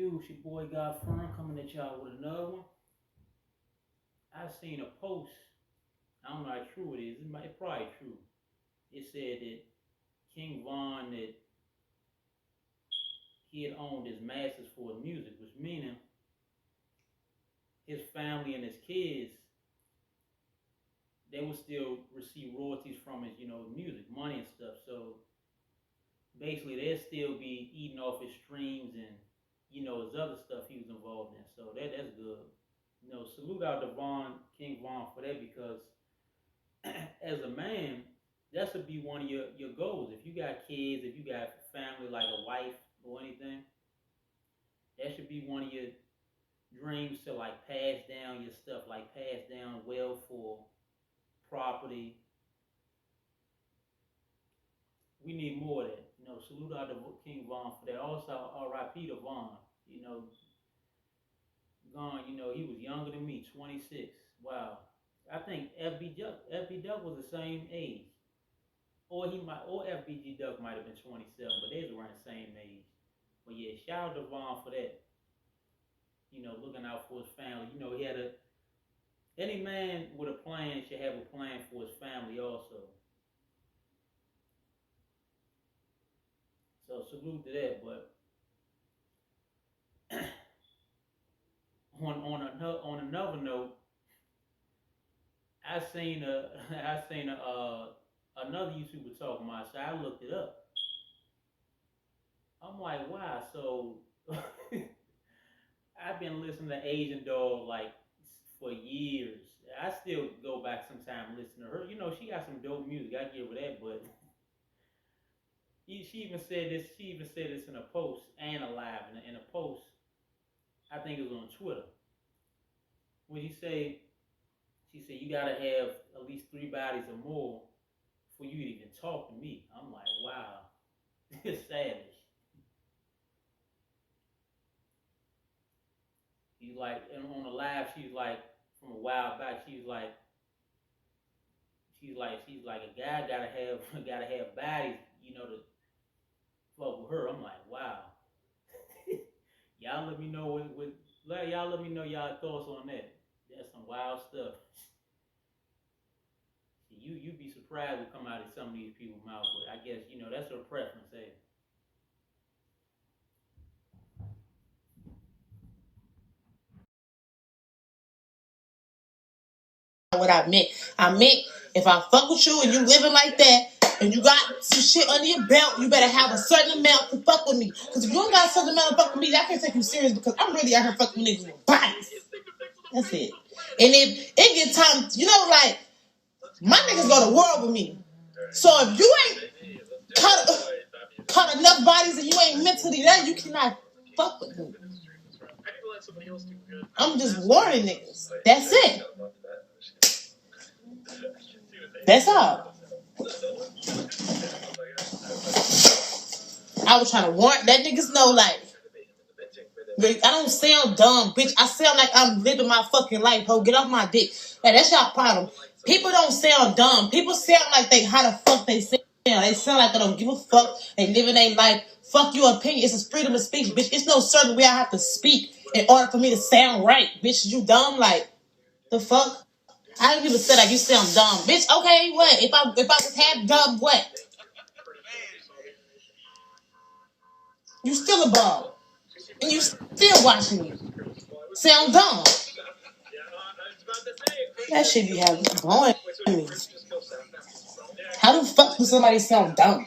you? It's your boy God Firm coming at y'all with another one. I seen a post. I don't know how true it is. It's probably true. It said that King Von that he had owned his masters for his music, which meaning his family and his kids they would still receive royalties from his music, money and stuff. So basically, they'd still be eating off his streams and his other stuff he was involved in. So that's good. Salute out to King Von for that because as a man, that should be one of your goals. If you got kids, if you got family like a wife or anything, that should be one of your dreams to like pass down your stuff, like pass down wealth or property. We need more of that. Salute out to King Von for that. Also, R.I.P. to Von. Gone. He was younger than me, 26. Wow. I think FB Duck was the same age, or FBG Duck might have been 27, but they was around the same age. But yeah, shout out to Von for that. Looking out for his family. He had any man with a plan should have a plan for his family also. So salute to that. But on another note, I seen another YouTuber talking about. So I looked it up. I'm like, wow. So I've been listening to Asian Doll like for years. I still go back sometime and listen to her. She got some dope music. I give her that, but she even said this. She even said this in a post and a live in a post. I think it was on Twitter. When she said you gotta have at least 3 bodies or more for you to even talk to me. I'm like, wow, it's savage. She's like, and on the live, she's like, from a while back, she's like a guy gotta have bodies, to fuck with her. I'm like, wow. Y'all let me know y'all let me know y'all thoughts on that. That's some wild stuff. You be surprised what come out of some of these people's mouths, but I guess that's her preference. Hey. What I meant if I fuck with you and you living like that and you got some shit under your belt, you better have a certain amount to fuck with me. Because if you don't got a certain amount to fuck with me, I can't take you serious because I'm really out here fucking with niggas with bodies. That's it. And if it get time, like my niggas go to war with me. So if you ain't caught enough bodies and you ain't mentally there, you cannot fuck with me. I'm just warning niggas. That's it. That's all. I was trying to warn that niggas know, like, I don't sound dumb, bitch. I sound like I'm living my fucking life, ho. Get off my dick. Like, that's y'all problem. People don't sound dumb. People sound like they, how the fuck they sound. They sound like they don't give a fuck. They living their life. Fuck your opinion. It's a freedom of speech, bitch. It's no certain way I have to speak in order for me to sound right, bitch. You dumb? Like, the fuck? I don't even say like you sound dumb, bitch. Okay, what? If I was half dumb, what? You still a bum, and you still watching me sound dumb. That shit be having blowing me. How the fuck do somebody sound dumb?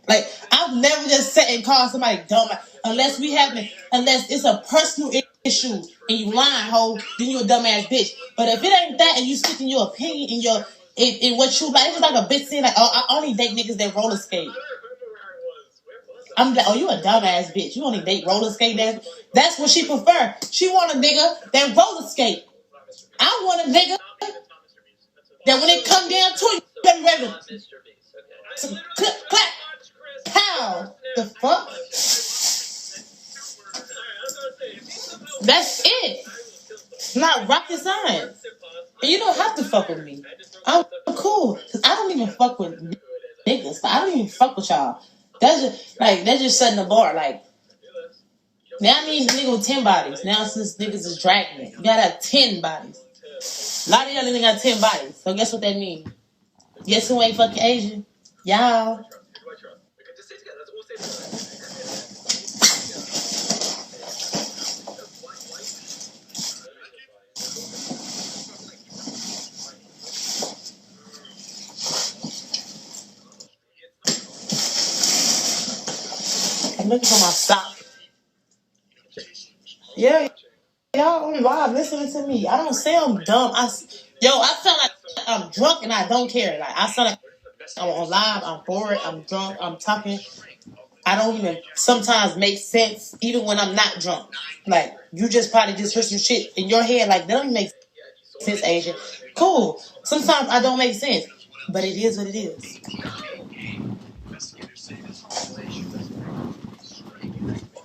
Like I've never just sat and called somebody dumb unless it's a personal issue and you lying, ho, then you a dumbass bitch. But if it ain't that and you sticking your opinion in what you like, it's like a bitch saying like, oh, I only date niggas that roller skate. I'm like, oh, you a dumbass bitch. You only date roller skate. That's what she prefer. She want a nigga that roller skate. I want a nigga that when it come down to it, you be ready to clip, clap, pow. The fuck? That's it. It's not rocket science. And you don't have to fuck with me. I'm cool. Cause I don't even fuck with niggas. I don't even fuck with y'all. That's just setting the bar. Like, Now I need a nigga with 10 bodies. Now since niggas is dragging it, you gotta have 10 bodies. A lot of y'all niggas got 10 bodies. So guess what that means? Guess who ain't fucking Asian? Y'all. I'm looking for my sock. Yeah, y'all on live listening to me. I don't sound dumb. I sound like I'm drunk and I don't care. Like I sound like I'm on live. I'm bored. I'm drunk. I'm talking. I don't even sometimes make sense even when I'm not drunk. Like you just probably just heard some shit in your head. Like that don't even make sense, Asian. Cool. Sometimes I don't make sense, but it is what it is.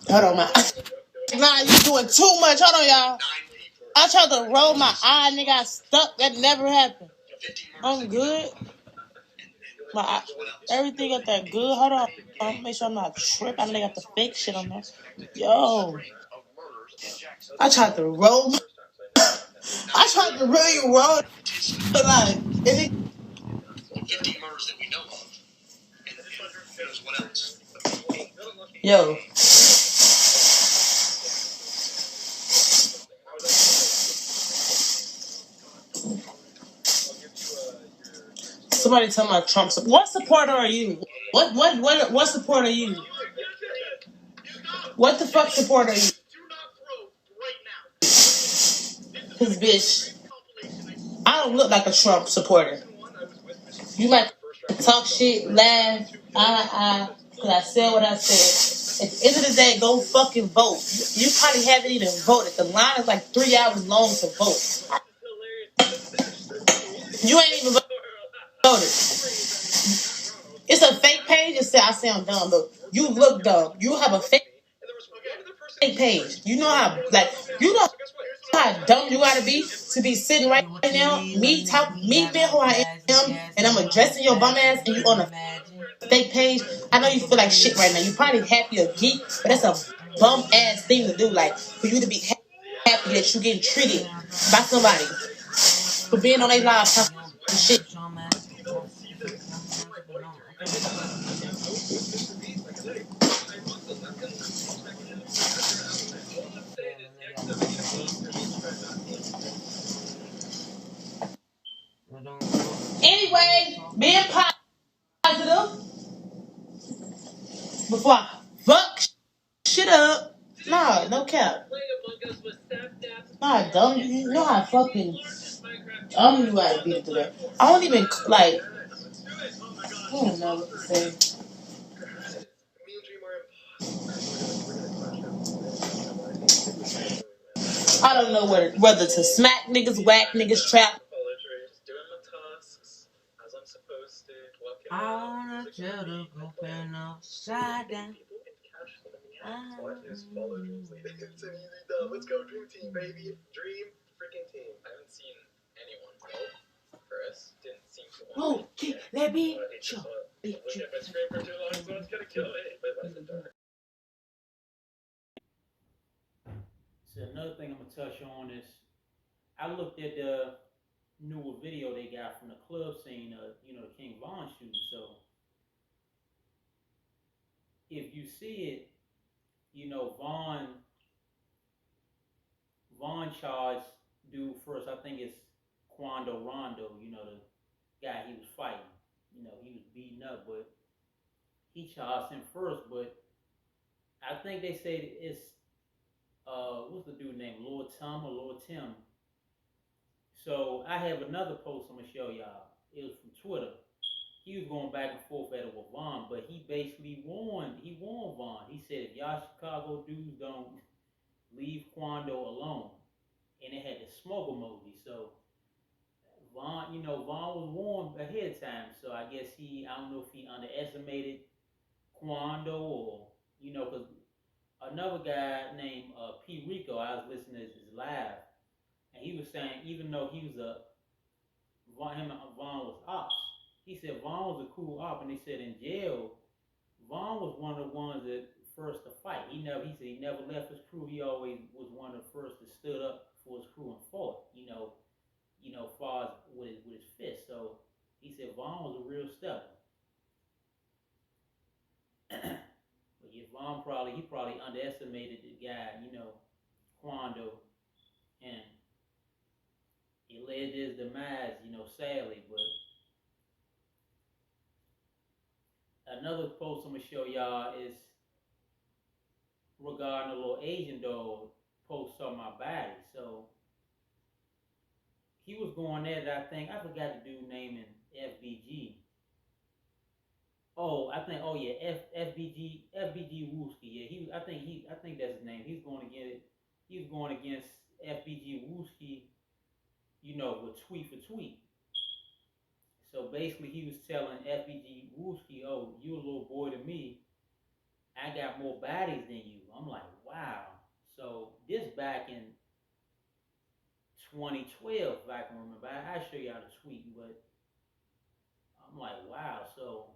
Hold on, my. Nah, you doing too much. Hold on, y'all. I tried to roll my eye and it got stuck. That never happened. I'm good. Everything got that good. Hold on. Make sure I'm not tripping. I know they got the fake shit on there. Yo. I tried to roll. I tried to really roll. Like, it, yo. Somebody tell my Trump. What supporter are you? What supporter are you? What the fuck supporter are you? Cause bitch, I don't look like a Trump supporter. You might talk shit, laugh, cause I said what I said. At the end of the day, go fucking vote. You probably haven't even voted. The line is like 3 hours long to vote. You ain't even voted. It's a fake page. It said I sound dumb, but you look dumb. You have a fake page. You know how you know how dumb you gotta be to be sitting right now. Me being who I am, and I'm addressing your bum ass, and you on a fake page. I know you feel like shit right now. You probably happy or geek, but that's a bum ass thing to do. Like for you to be happy that you getting treated by somebody for being on their live talking shit. Anyway, being positive before I fuck shit up. Nah, no cap. Nah, dumb. You know how fucking dumb you gotta be to that. I don't even like. I don't know what to say. I don't know whether to smack niggas, whack niggas, trap. I wanna tell the girlfriend upside down. Let's go, dream team, baby. Dream freaking team. I haven't seen anyone. Nope. Chris didn't seem to want Oh, let me show. show. Look at my screen for too long, so it's gonna kill me. Wait, what is it? So another thing I'm gonna touch on is I looked at the newer video they got from the club scene, the King Von shooting. So if you see it, Vaughn charged dude first. I think it's Quando Rondo. The guy he was fighting. He was beaten up, but he charged him first. But I think they say it's what's the dude name? Lord Tom or Lord Tim. So I have another post I'm gonna show y'all. It was from Twitter. He was going back and forth at it with Vaughn, but he basically warned. He warned Vaughn. He said, if y'all Chicago dudes don't leave Quando alone, and it had the smoke emoji. So Vaughn was warned ahead of time. So I guess I don't know if he underestimated Quando or because another guy named P Rico, I was listening to his live, and he was saying even though he was him and Vaughn was ops, he said Vaughn was a cool op, and he said in jail, Vaughn was one of the ones that first to fight. He said he never left his crew. He always was one of the first that stood up for his crew and fought. Far as with his fist. So he said Vaughn was a real stepper. But yeah, Vaughn probably underestimated the guy, Quando, and it led to his demise, sadly. But another post I'm gonna show y'all is regarding a little Asian dog post on my body. So he was going at it. I forgot the dude name in FBG. Oh, I think. Oh yeah, FBG Wooski. Yeah, I think that's his name. He's going against. He's going against FBG Wooski. With tweet for tweet. So basically, he was telling FBG Wooski, "Oh, you a little boy to me. I got more bodies than you." I'm like, wow. So this back in 2012, if I can remember. I'll show y'all the tweet, but I'm like, wow. So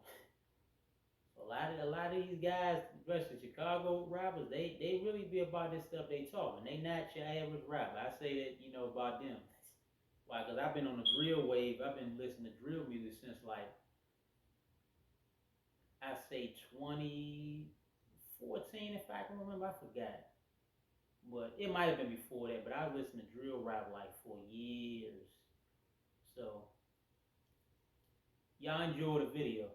a lot of these guys, especially Chicago rappers, they really be about this stuff they talking. They not your average rapper. I say that, about them. Why? Because I've been on the drill wave. I've been listening to drill music since like, I say 2014, if I can remember. I forgot. But it might have been before that, but I listened to drill rap like for years. So, y'all enjoy the video.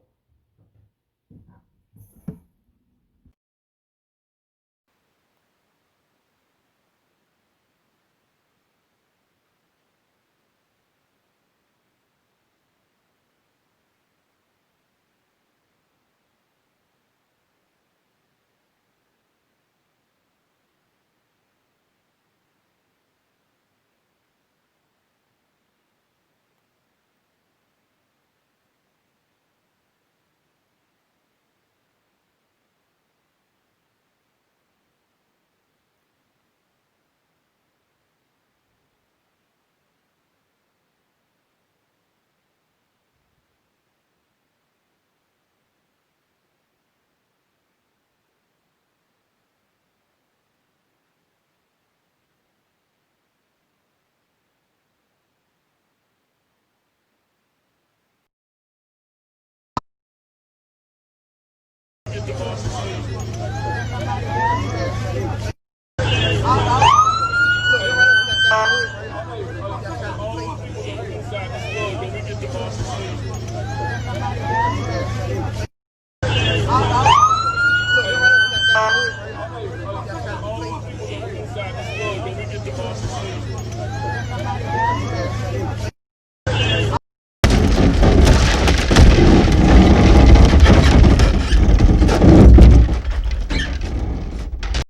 Inside this world, can we get the boss?